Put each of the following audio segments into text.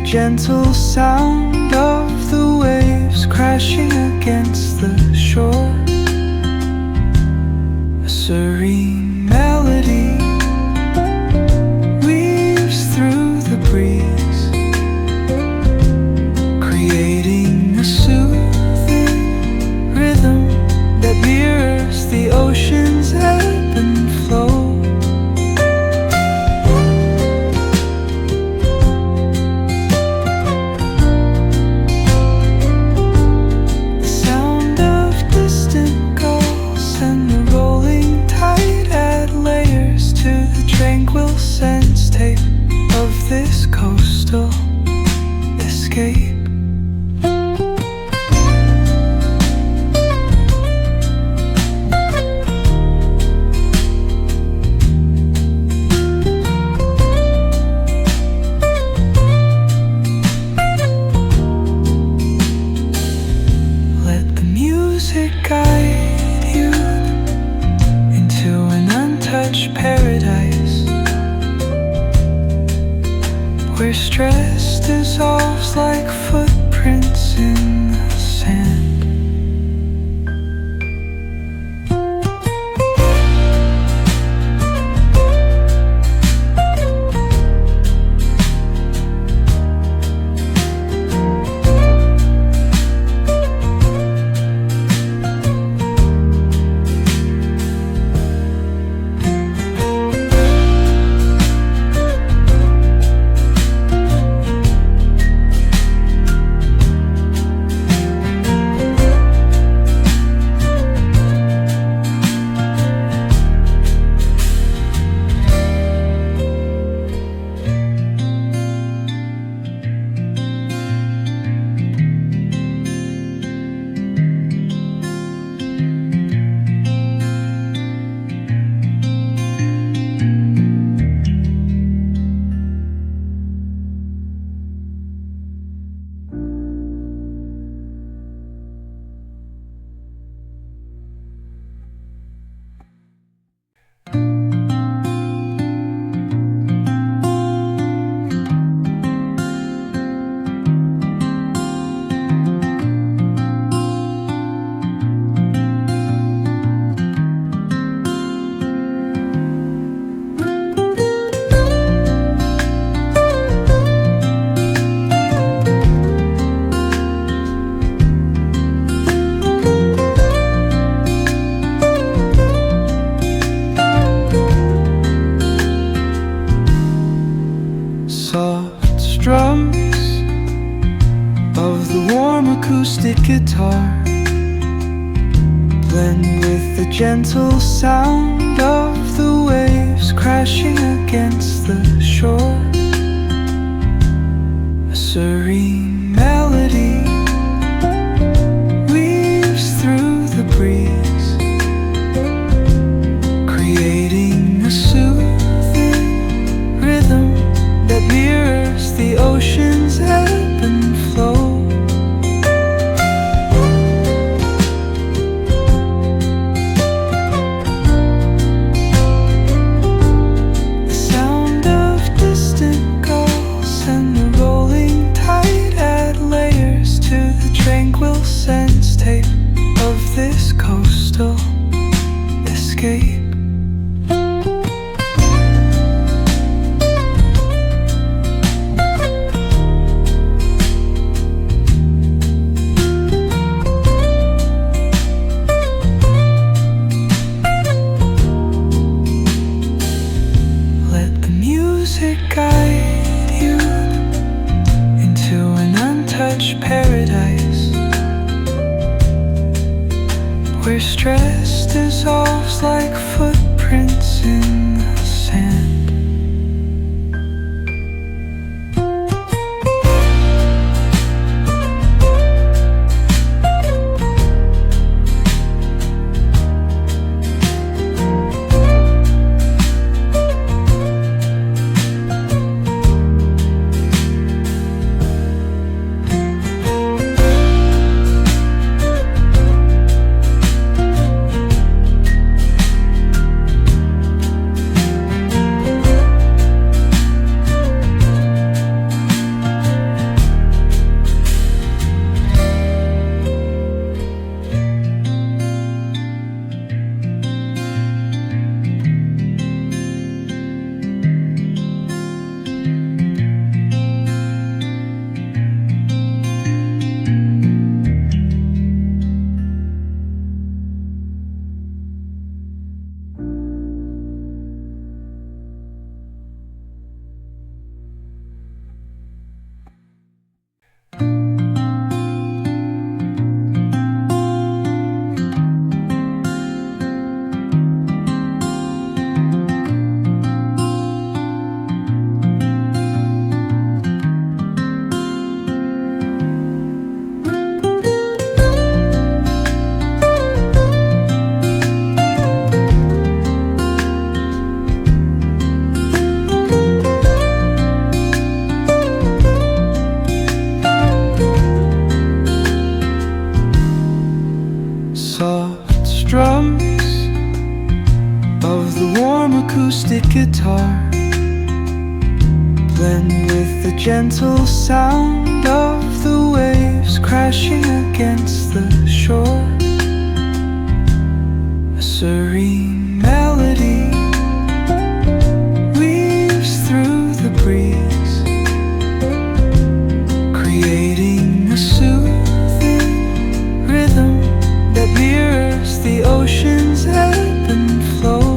gentle sound of the waves crashing against the shore. A serene melody weaves through the breeze, creating a soothing rhythm that mirrors the ocean's ebb and flow. Tranquil sense tape of this coastal escape. Let the music guide you into an untouched paradise, where stress dissolves like footprints in the sand. Soft strums of the warm acoustic guitar blend with the gentle sound of the waves crashing against the shore. A serene melody weaves through the breeze, creating a soothing rhythm that mirrors the ocean's ebb and flow. The sound of distant gulls and the rolling tide add layers to the tranquil sense tape of this coastal escape. Guide you into an untouched paradise, where stress dissolves like footprints in the sand. gentle sound of the waves crashing against the shore. A serene melody weaves through the breeze, creating a soothing rhythm that mirrors the ocean's ebb and flow.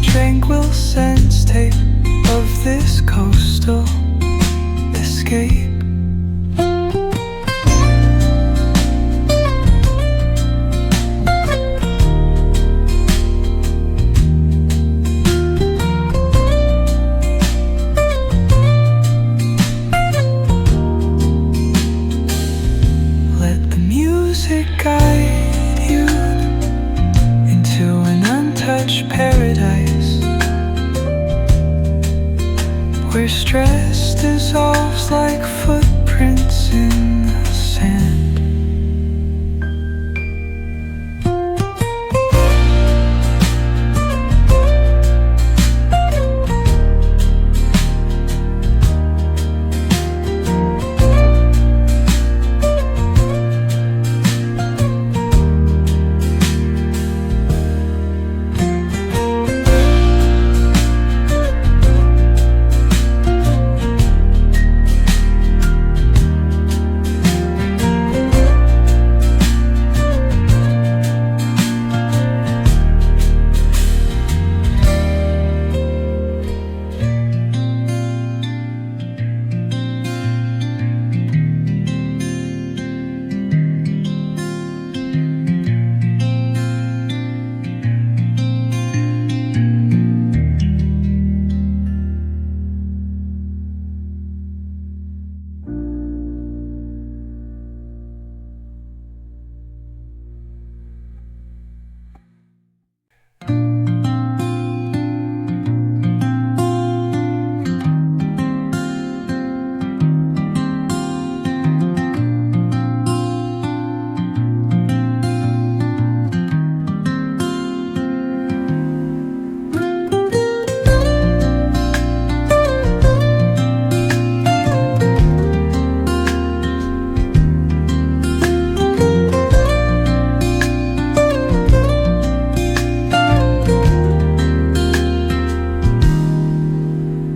Tranquil sense tape of this coastal escape. Let the music guide you into an untouched paradise, where stress dissolves like footprints in the sand.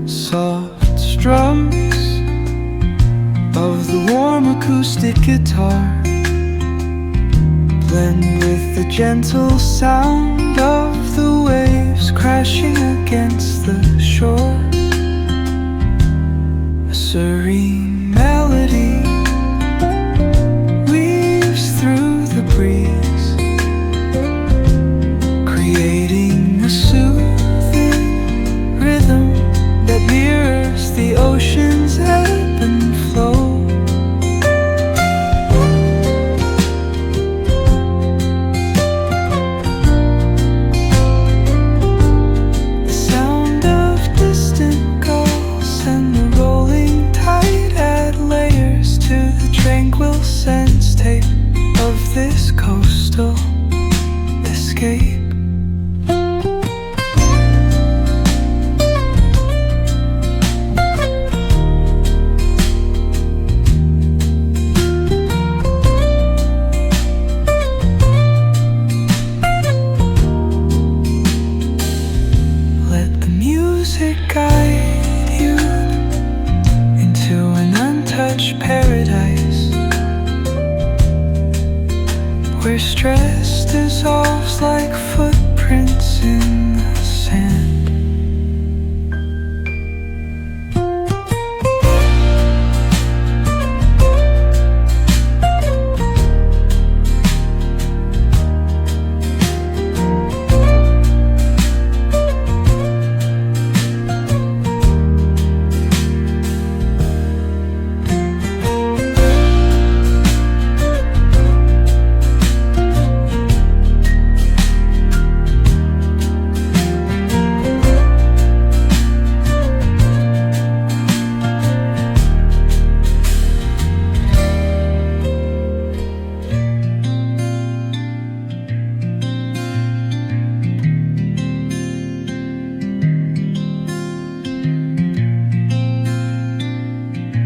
Soft strums of the warm acoustic guitar blend with the gentle sound of the waves crashing against the shore. A serene melody weaves through the breeze, creating a soothing rhythm that mirrors the ocean's ebb and flow. The sound of distant gulls and the rolling tide add layers to the tranquil sense tape of this coastal escape. Guide you into an untouched paradise, where stress dissolves like footprints in